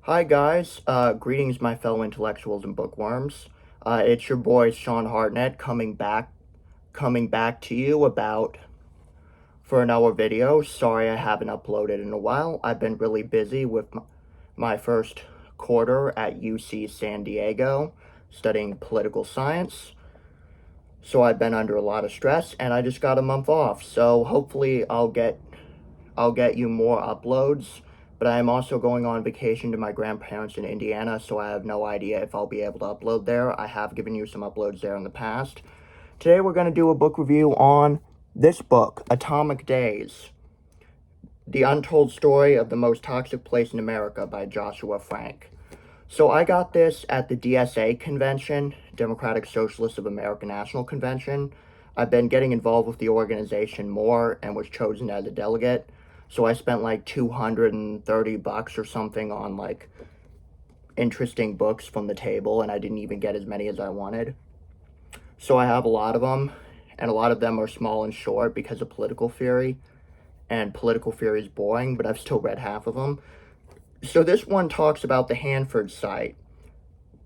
Hi guys, greetings my fellow intellectuals and bookworms. It's your boy Sean Hartnett coming back to you about for another video. Sorry I haven't uploaded in a while. I've been really busy with my first quarter at UC San Diego studying political science. So I've been under a lot of stress and I just got a month off. So hopefully I'll get you more uploads, but I am also going on vacation to my grandparents in Indiana, so I have no idea if I'll be able to upload there. I have given you some uploads there in the past. Today we're going to do a book review on this book, Atomic Days, The Untold Story of the Most Toxic Place in America by Joshua Frank. So I got this at the DSA convention, Democratic Socialists of America National Convention. I've been getting involved with the organization more and was chosen as a delegate. So I spent like $230 or something on like interesting books from the table, and I didn't even get as many as I wanted. So I have a lot of them, and a lot of them are small and short because of political theory, and political theory is boring, but I've still read half of them. So this one talks about the Hanford site,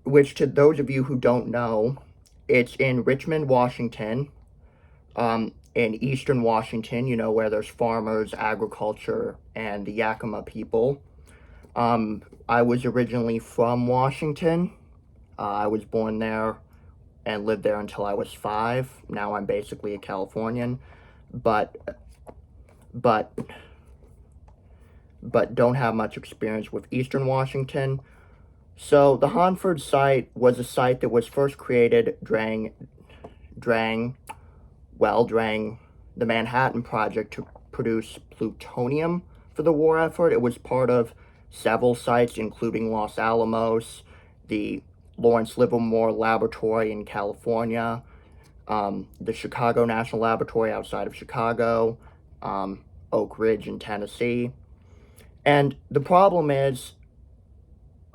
which to those of you who don't know, it's in Richmond, Washington, in eastern Washington, where there's farmers, agriculture, and the Yakima people. I was originally from Washington. I was born there and lived there until I was 5. Now I'm basically a Californian, but but but don't have much experience with eastern Washington. So the Hanford site was a site that was first created during the Manhattan Project to produce plutonium for the war effort. It was part of several sites, including Los Alamos, the Lawrence Livermore Laboratory in California, the Chicago National Laboratory outside of Chicago, Oak Ridge in Tennessee. And the problem is,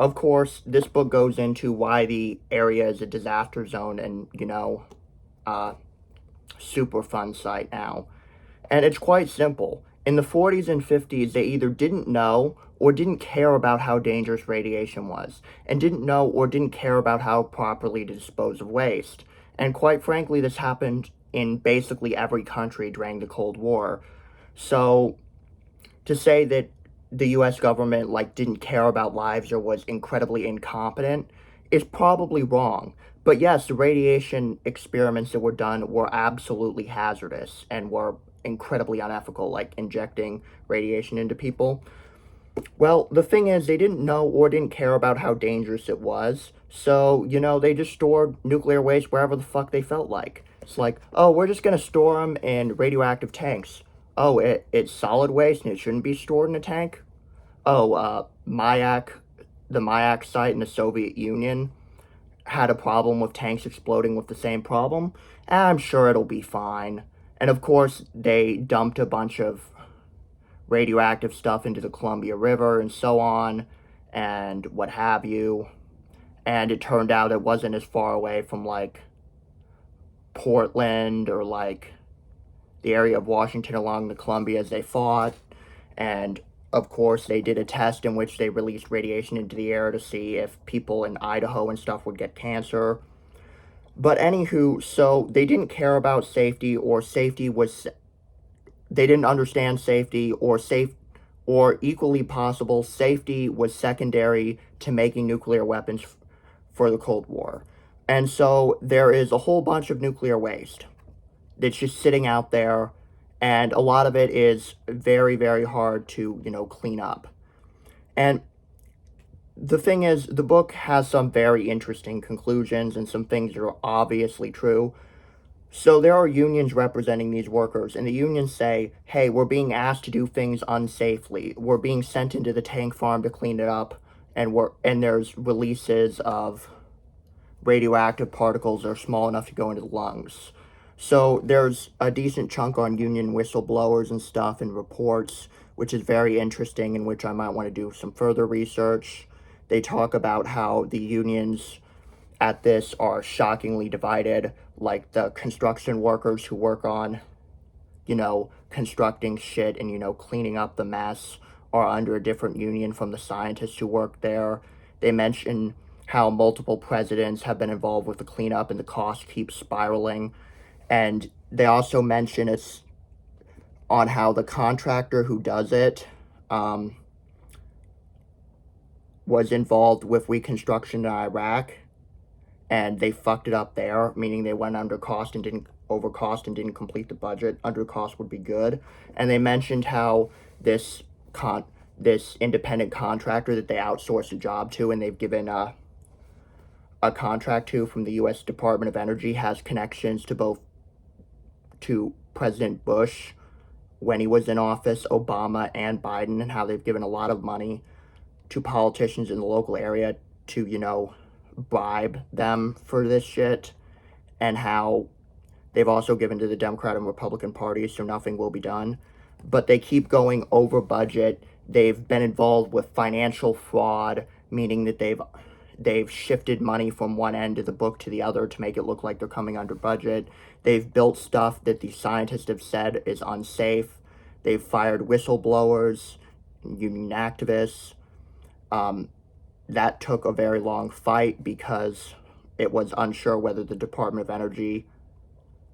of course, this book goes into why the area is a disaster zone and, super fun site now. And it's quite simple. In the 40s and 50s, they either didn't know or didn't care about how dangerous radiation was, and didn't know or didn't care about how properly to dispose of waste. And quite frankly, this happened in basically every country during the Cold War. So to say that the US government didn't care about lives or was incredibly incompetent is probably wrong. But yes, the radiation experiments that were done were absolutely hazardous and were incredibly unethical, like injecting radiation into people. Well, the thing is, they didn't know or didn't care about how dangerous it was. So, they just stored nuclear waste wherever the fuck they felt like. It's like, oh, we're just going to store them in radioactive tanks. Oh, it's solid waste and it shouldn't be stored in a tank? Oh, the Mayak site in the Soviet Union had a problem with tanks exploding with the same problem. I'm sure it'll be fine. And of course, they dumped a bunch of radioactive stuff into the Columbia River and so on, and what have you. And it turned out it wasn't as far away from Portland or the area of Washington along the Columbia as they thought. And of course, they did a test in which they released radiation into the air to see if people in Idaho and stuff would get cancer. But anywho, so they didn't care about safety, or they didn't understand safety, or equally possible, safety was secondary to making nuclear weapons for the Cold War. And so there is a whole bunch of nuclear waste that's just sitting out there, and a lot of it is very, very hard to, clean up. And the thing is, the book has some very interesting conclusions and some things that are obviously true. So there are unions representing these workers, and the unions say, hey, we're being asked to do things unsafely. We're being sent into the tank farm to clean it up, and there's releases of radioactive particles that are small enough to go into the lungs. So there's a decent chunk on union whistleblowers and stuff and reports, which is very interesting, in which I might want to do some further research. They talk about how the unions at this are shockingly divided, like the construction workers who work on, constructing shit and, cleaning up the mess, are under a different union from the scientists who work there. They mention how multiple presidents have been involved with the cleanup and the cost keeps spiraling. And they also mention it's on how the contractor who does it was involved with reconstruction in Iraq, and they fucked it up there, meaning they went under cost and didn't complete the budget. Under cost would be good. And they mentioned how this independent contractor that they outsourced a job to and they've given a contract to from the U.S. Department of Energy has connections to President Bush when he was in office, Obama, and Biden, and how they've given a lot of money to politicians in the local area to, bribe them for this shit, and how they've also given to the Democrat and Republican parties, so nothing will be done. But they keep going over budget. They've been involved with financial fraud, meaning that they've shifted money from one end of the book to the other to make it look like they're coming under budget. They've built stuff that the scientists have said is unsafe. They've fired whistleblowers, union activists. That took a very long fight because it was unsure whether the Department of Energy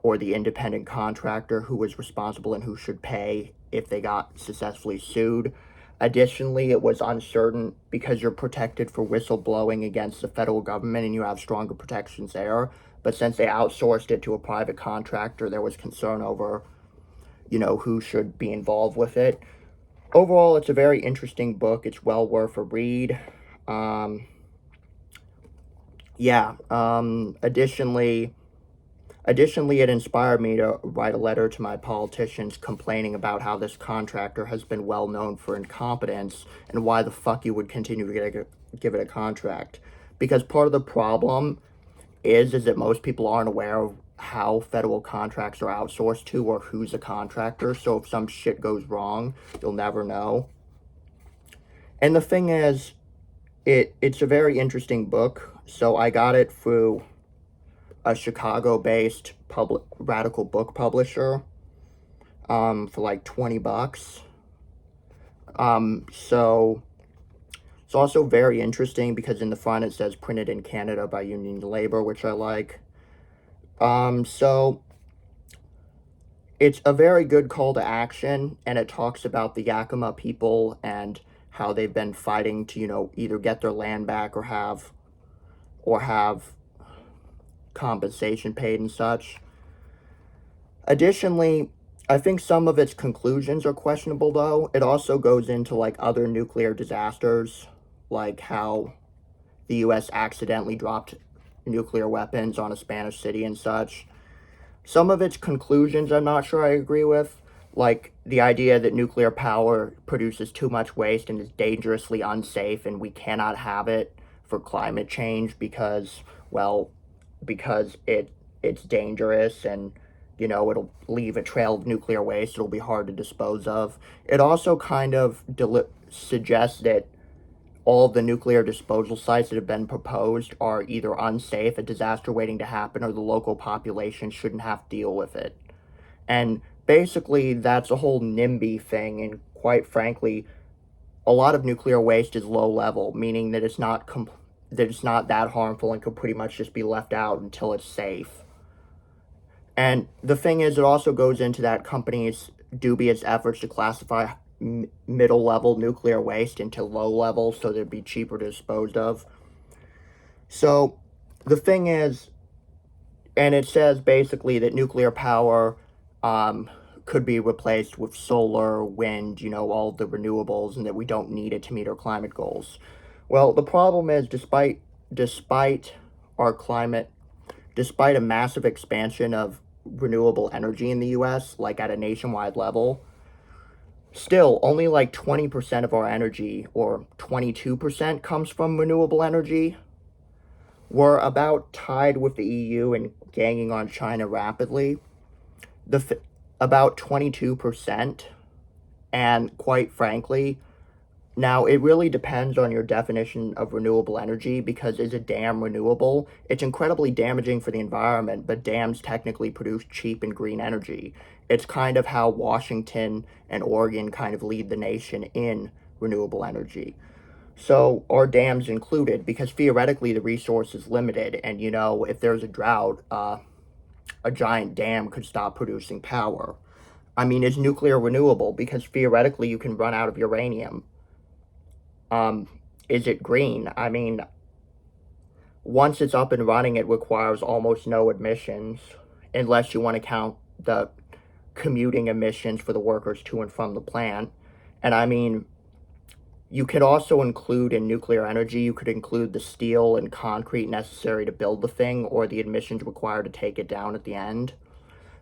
or the independent contractor who was responsible and who should pay if they got successfully sued. Additionally, it was uncertain because you're protected for whistleblowing against the federal government and you have stronger protections there. But since they outsourced it to a private contractor, there was concern over, who should be involved with it. Overall, it's a very interesting book. It's well worth a read. Additionally, it inspired me to write a letter to my politicians complaining about how this contractor has been well known for incompetence and why the fuck you would continue to give it a contract. Because part of the problem is that most people aren't aware of how federal contracts are outsourced to or who's a contractor. So if some shit goes wrong, you'll never know. And the thing is, it's a very interesting book. So I got it through a Chicago-based radical book publisher for like $20. So it's also very interesting because in the front it says printed in Canada by Union Labor, which I like. So it's a very good call to action, and it talks about the Yakima people and how they've been fighting to, either get their land back or have compensation paid and such. Additionally, I think some of its conclusions are questionable, though. It also goes into like other nuclear disasters, like how the U.S. accidentally dropped nuclear weapons on a Spanish city and such. Some of its conclusions I'm not sure I agree with, like the idea that nuclear power produces too much waste and is dangerously unsafe and we cannot have it for climate change because it's dangerous and, it'll leave a trail of nuclear waste. It'll be hard to dispose of. It also kind of suggests that all of the nuclear disposal sites that have been proposed are either unsafe, a disaster waiting to happen, or the local population shouldn't have to deal with it. And basically, that's a whole NIMBY thing, and quite frankly, a lot of nuclear waste is low level, meaning that it's not that harmful and could pretty much just be left out until it's safe. And the thing is, it also goes into that company's dubious efforts to classify middle-level nuclear waste into low-level so they'd be cheaper to dispose of. So the thing is, and it says basically that nuclear power could be replaced with solar, wind, all the renewables, and that we don't need it to meet our climate goals. Well, the problem is, despite a massive expansion of renewable energy in the U.S., like at a nationwide level, still only like 20% of our energy, or 22%, comes from renewable energy. We're about tied with the EU and ganging on China rapidly. About 22%, and quite frankly, now, it really depends on your definition of renewable energy, because is a dam renewable? It's incredibly damaging for the environment, but dams technically produce cheap and green energy. It's kind of how Washington and Oregon kind of lead the nation in renewable energy. So are dams included? Because theoretically the resource is limited, and if there's a drought, a giant dam could stop producing power. I mean, is nuclear renewable? Because theoretically you can run out of uranium. Is it green? I mean, once it's up and running, it requires almost no emissions, unless you want to count the commuting emissions for the workers to and from the plant. And I mean, you could also include in nuclear energy, you could include the steel and concrete necessary to build the thing, or the emissions required to take it down at the end.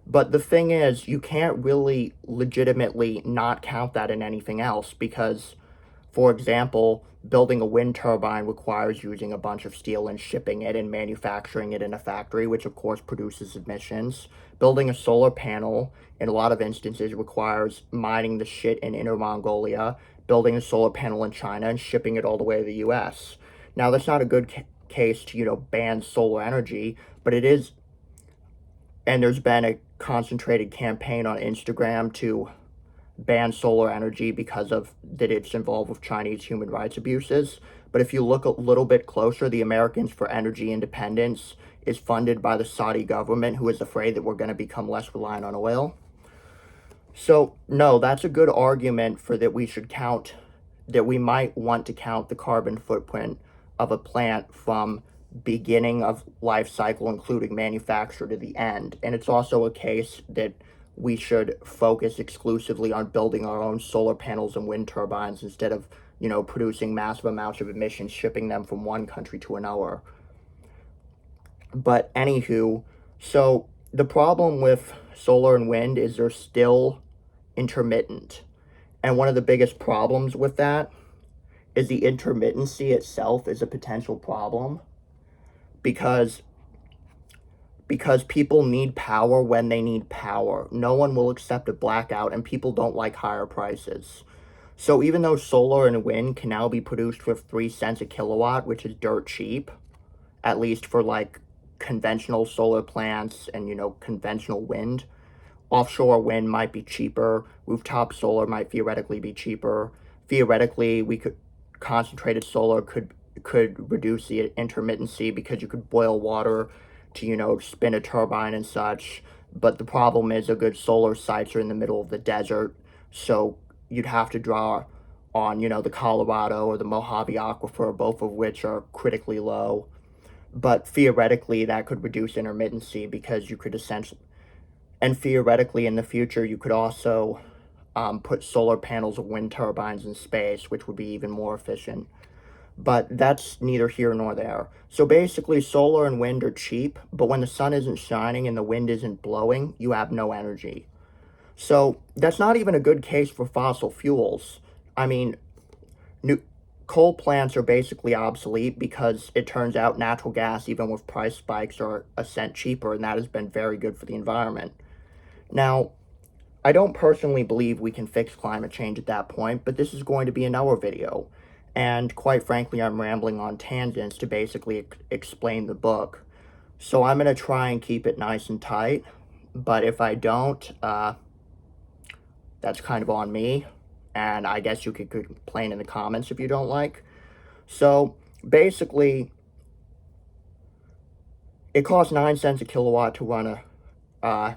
But the thing is, you can't really legitimately not count that in anything else, because, for example, building a wind turbine requires using a bunch of steel and shipping it and manufacturing it in a factory, which of course produces emissions. Building a solar panel, in a lot of instances, requires mining the shit in Inner Mongolia, building a solar panel in China, and shipping it all the way to the US. Now, that's not a good case to, ban solar energy, but it is, and there's been a concentrated campaign on Instagram to ban solar energy because of that it's involved with Chinese human rights abuses. But if you look a little bit closer, the Americans for Energy Independence is funded by the Saudi government, who is afraid that we're going to become less reliant on oil. So, no, that's a good argument for that we might want to count the carbon footprint of a plant from beginning of life cycle, including manufacture, to the end. And it's also a case that we should focus exclusively on building our own solar panels and wind turbines instead of, producing massive amounts of emissions, shipping them from one country to another. But anywho, so the problem with solar and wind is they're still intermittent. And one of the biggest problems with that is the intermittency itself is a potential problem, because people need power when they need power. No one will accept a blackout, and people don't like higher prices. So even though solar and wind can now be produced for 3 cents a kilowatt, which is dirt cheap, at least for like conventional solar plants and conventional wind, offshore wind might be cheaper, rooftop solar might theoretically be cheaper. Theoretically, concentrated solar could reduce the intermittency, because you could boil water to spin a turbine and such. But the problem is, a good solar sites are in the middle of the desert, so you'd have to draw on the Colorado or the Mojave Aquifer, both of which are critically low. But theoretically that could reduce intermittency, because you could essentially, and theoretically in the future you could also put solar panels or wind turbines in space, which would be even more efficient. But that's neither here nor there. So basically, solar and wind are cheap, but when the sun isn't shining and the wind isn't blowing, you have no energy. So that's not even a good case for fossil fuels. I mean, coal plants are basically obsolete, because it turns out natural gas, even with price spikes, are a cent cheaper, and that has been very good for the environment. Now, I don't personally believe we can fix climate change at that point, but this is going to be another video. And quite frankly, I'm rambling on tangents to basically explain the book. So I'm going to try and keep it nice and tight. But if I don't, that's kind of on me. And I guess you could complain in the comments if you don't like. So basically, it costs 9 cents a kilowatt to run a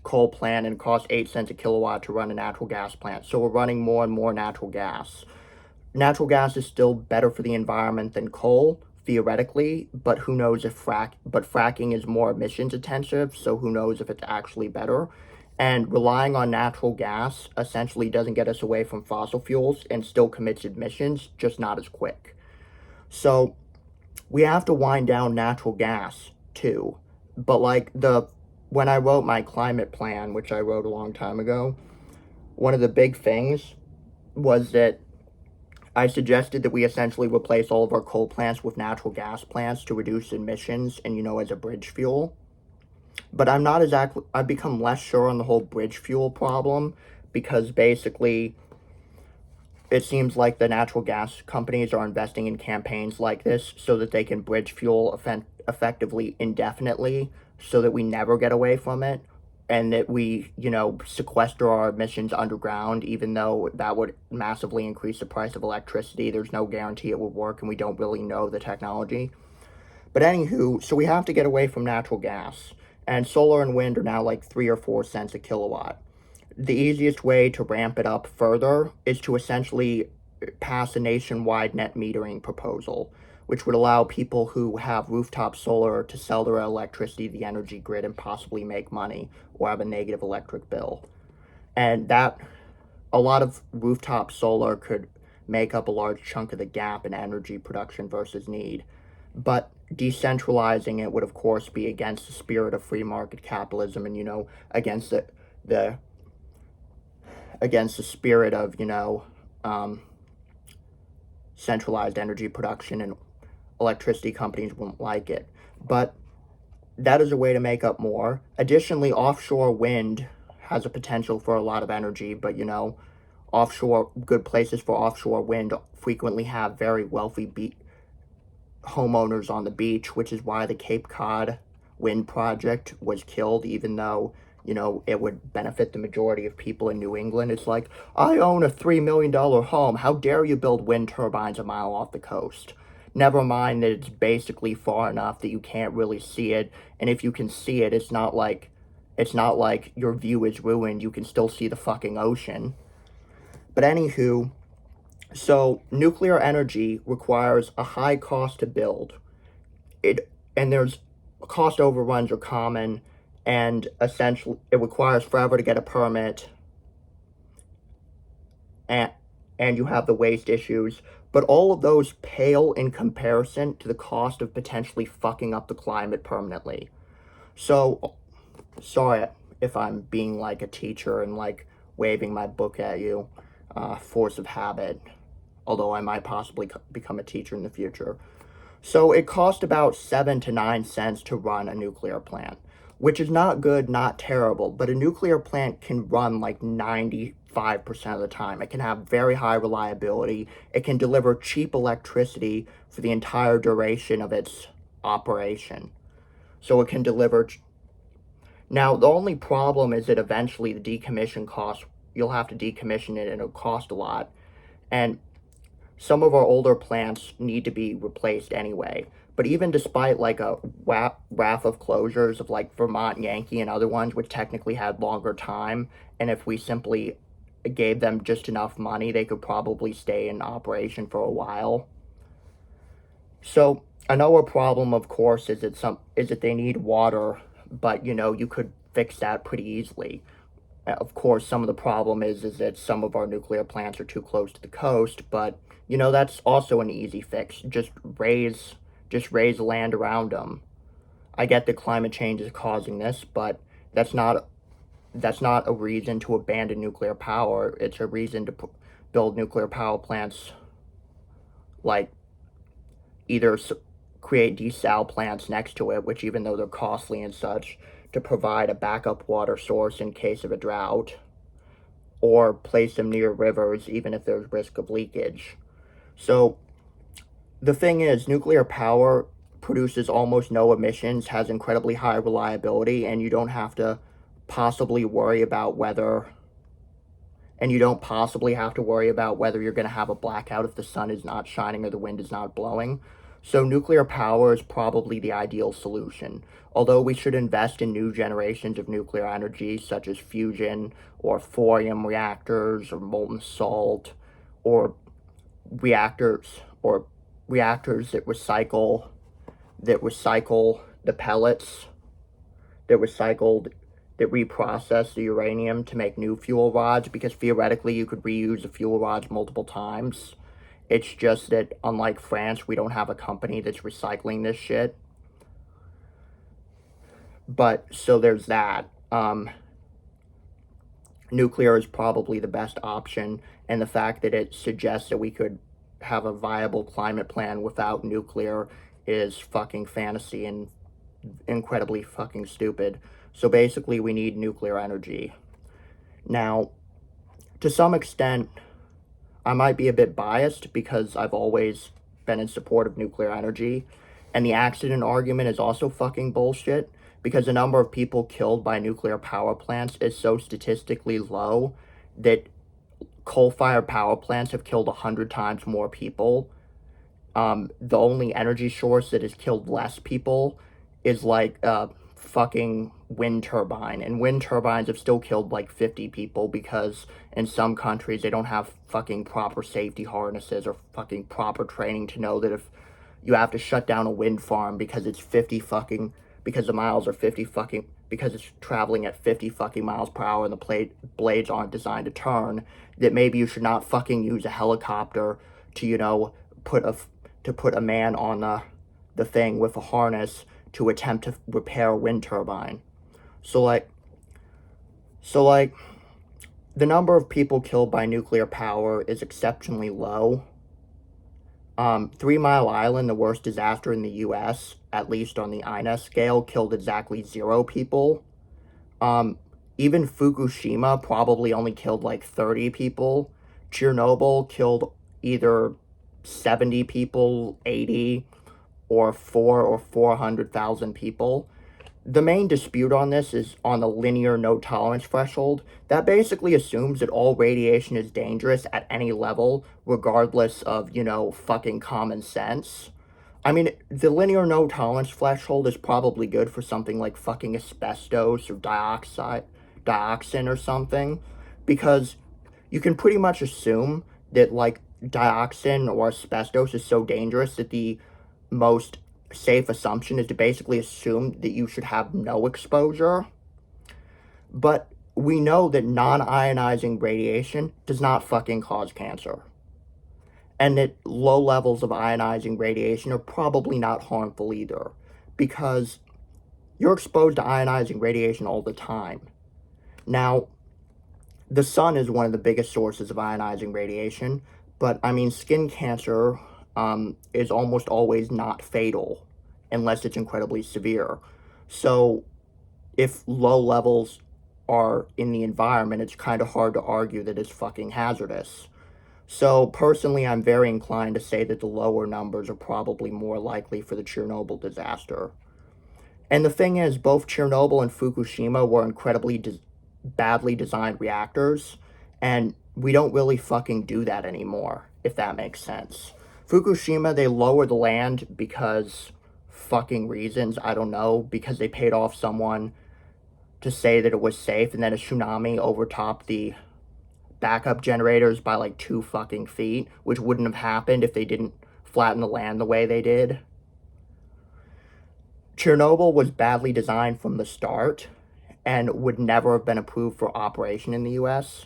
coal plant, and it costs 8 cents a kilowatt to run a natural gas plant. So we're running more and more natural gas. Natural gas is still better for the environment than coal, theoretically, but who knows if fracking is more emissions intensive, so who knows if it's actually better. And relying on natural gas essentially doesn't get us away from fossil fuels and still commits emissions, just not as quick. So we have to wind down natural gas too. But when I wrote my climate plan, which I wrote a long time ago, one of the big things was that I suggested that we essentially replace all of our coal plants with natural gas plants to reduce emissions and, as a bridge fuel. But I've become less sure on the whole bridge fuel problem, because basically it seems like the natural gas companies are investing in campaigns like this so that they can bridge fuel effectively indefinitely, so that we never get away from it. and that we, sequester our emissions underground, even though that would massively increase the price of electricity. There's no guarantee it will work, and we don't really know the technology. But anywho, so we have to get away from natural gas. And solar and wind are now like 3 or 4 cents a kilowatt. The easiest way to ramp it up further is to essentially pass a nationwide net metering proposal, which would allow people who have rooftop solar to sell their electricity to the energy grid and possibly make money or have a negative electric bill. And that, a lot of rooftop solar could make up a large chunk of the gap in energy production versus need. But decentralizing it would, of course, be against the spirit of free market capitalism and, against the against the spirit of, centralized energy production, and electricity companies wouldn't like it. But that is a way to make up more. Additionally, offshore wind has a potential for a lot of energy, but, good places for offshore wind frequently have very wealthy homeowners on the beach, which is why the Cape Cod wind project was killed, even though, it would benefit the majority of people in New England. It's like, I own a $3 million home. How dare you build wind turbines a mile off the coast? Never mind that it's basically far enough that you can't really see it. And if you can see it, it's not like your view is ruined. You can still see the fucking ocean. But anywho, so nuclear energy requires a high cost to build. And there's cost overruns are common, and essentially it requires forever to get a permit, and you have the waste issues. But all of those pale in comparison to the cost of potentially fucking up the climate permanently. So, sorry if I'm being like a teacher and like waving my book at you, force of habit, although I might possibly become a teacher in the future. So it cost about 7 to 9 cents to run a nuclear plant, which is not good, not terrible, but a nuclear plant can run like 95% of the time. It can have very high reliability. It can deliver cheap electricity for the entire duration of its operation. So it can deliver. Now, the only problem is that eventually the decommission costs, you'll have to decommission it and it'll cost a lot. And some of our older plants need to be replaced anyway. But even despite like a raft of closures of like Vermont Yankee and other ones, which technically had longer time, and if we simply gave them just enough money, they could probably stay in operation for a while. So another problem, of course, is that they need water, but you could fix that pretty easily. Of course, some of the problem is that some of our nuclear plants are too close to the coast, but that's also an easy fix. Just raise land around them. I get that climate change is causing this, but that's not a reason to abandon nuclear power. It's a reason to build nuclear power plants, like either create desal plants next to it, which even though they're costly and such, to provide a backup water source in case of a drought, or place them near rivers even if there's risk of leakage. So the thing is, nuclear power produces almost no emissions, has incredibly high reliability, and you don't possibly have to worry about whether you're going to have a blackout if the sun is not shining or the wind is not blowing. So nuclear power is probably the ideal solution. Although we should invest in new generations of nuclear energy, such as fusion or thorium reactors or molten salt, or reactors that recycle the pellets that reprocess the uranium to make new fuel rods, because theoretically you could reuse the fuel rods multiple times. It's just that, unlike France, we don't have a company that's recycling this shit. But, so there's that. Nuclear is probably the best option, and the fact that it suggests that we could have a viable climate plan without nuclear is fucking fantasy and incredibly fucking stupid. So basically, we need nuclear energy. Now, to some extent, I might be a bit biased because I've always been in support of nuclear energy, and the accident argument is also fucking bullshit, because the number of people killed by nuclear power plants is so statistically low that coal-fired power plants have killed 100 times more people. The only energy source that has killed less people is like a fucking wind turbine, and wind turbines have still killed like 50 people because in some countries they don't have fucking proper safety harnesses or fucking proper training to know that if you have to shut down a wind farm because it's 50 fucking, because the miles are 50 fucking, because it's traveling at 50 fucking miles per hour and the blades aren't designed to turn, that maybe you should not fucking use a helicopter to, you know, put a man on the thing with a harness to attempt to repair a wind turbine. So like, the number of people killed by nuclear power is exceptionally low. 3 Mile Island, the worst disaster in the US, at least on the INES scale, killed exactly 0 people. Even Fukushima probably only killed like 30 people. Chernobyl killed either 70 people, 80, or 400,000 people. The main dispute on this is on the linear no tolerance threshold. That basically assumes that all radiation is dangerous at any level, regardless of, you know, fucking common sense. I mean, the linear no tolerance threshold is probably good for something like fucking asbestos or dioxin or something, because you can pretty much assume that like dioxin or asbestos is so dangerous that the most safe assumption is to basically assume that you should have no exposure. But we know that non-ionizing radiation does not fucking cause cancer. And that low levels of ionizing radiation are probably not harmful either, because you're exposed to ionizing radiation all the time. Now, the sun is one of the biggest sources of ionizing radiation, but I mean, skin cancer is almost always not fatal unless it's incredibly severe. So if low levels are in the environment, it's kind of hard to argue that it's fucking hazardous. So personally, I'm very inclined to say that the lower numbers are probably more likely for the Chernobyl disaster. And the thing is, both Chernobyl and Fukushima were incredibly badly designed reactors, and we don't really fucking do that anymore, if that makes sense. Fukushima, they lowered the land because fucking reasons, I don't know, because they paid off someone to say that it was safe, and then a tsunami overtopped the backup generators by like 2 fucking feet, which wouldn't have happened if they didn't flatten the land the way they did. Chernobyl was badly designed from the start and would never have been approved for operation in the US.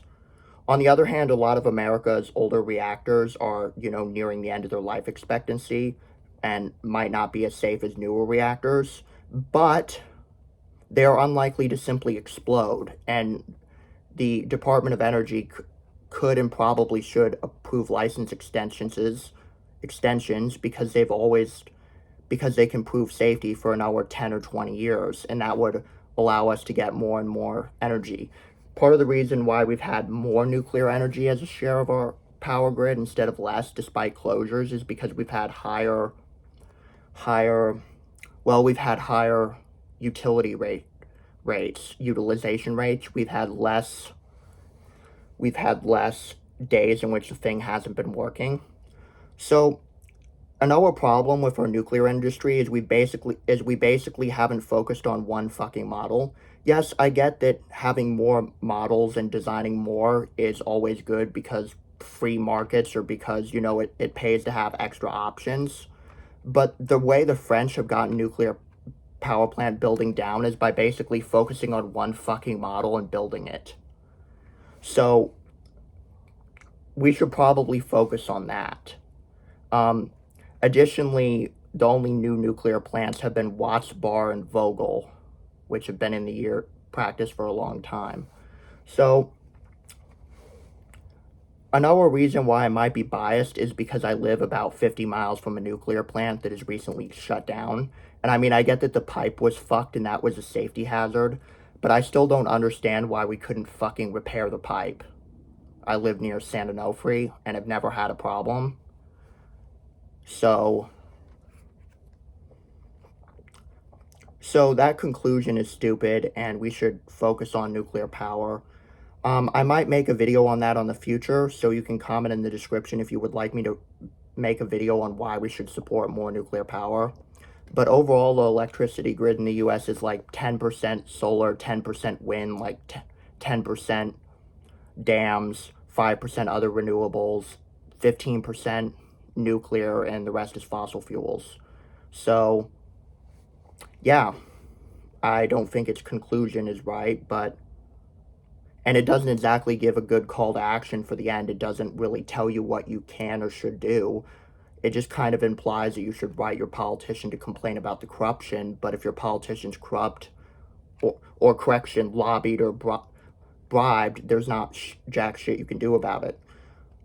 On the other hand, a lot of America's older reactors are, you know, nearing the end of their life expectancy and might not be as safe as newer reactors, but they are unlikely to simply explode, and the Department of Energy could and probably should approve license extensions because they can prove safety for another 10 or 20 years, and that would allow us to get more and more energy. Part of the reason why we've had more nuclear energy as a share of our power grid instead of less despite closures is because we've had higher utility utilization rates. We've had less days in which the thing hasn't been working. So another problem with our nuclear industry is we basically haven't focused on one fucking model. Yes, I get that having more models and designing more is always good because free markets, or because, you know, it pays to have extra options. But the way the French have gotten nuclear power plant building down is by basically focusing on one fucking model and building it. So we should probably focus on that. Additionally, the only new nuclear plants have been Watts Bar and Vogel, which have been in the practice for a long time. So another reason why I might be biased is because I live about 50 miles from a nuclear plant that is recently shut down. And I mean, I get that the pipe was fucked and that was a safety hazard, but I still don't understand why we couldn't fucking repair the pipe. I live near San Onofre and have never had a problem. So So that conclusion is stupid, and we should focus on nuclear power. I might make a video on that on the future, so you can comment in the description if you would like me to make a video on why we should support more nuclear power. But overall, the electricity grid in the US is like 10% solar, 10% wind, like 10% dams, 5% other renewables, 15% nuclear, and the rest is fossil fuels. So, yeah, I don't think its conclusion is right, and it doesn't exactly give a good call to action for the end. It doesn't really tell you what you can or should do. It just kind of implies that you should write your politician to complain about the corruption, but if your politician's corrupt, or correction, lobbied or bribed, there's not jack shit you can do about it.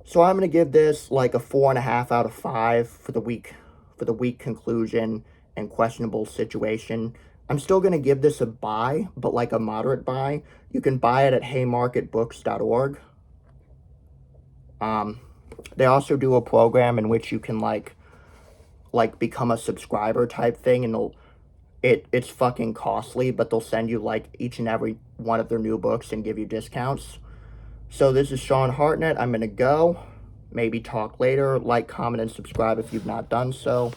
So I'm going to give this like a 4.5 out of 5 for the weak conclusion and questionable situation. I'm still going to give this a buy, but like a moderate buy. You can buy it at haymarketbooks.org. They also do a program in which you can like become a subscriber type thing, and it's fucking costly, but they'll send you like each and every one of their new books and give you discounts. So this is Sean Hartnett. I'm gonna go. Maybe talk later. Like, comment, and subscribe if you've not done so.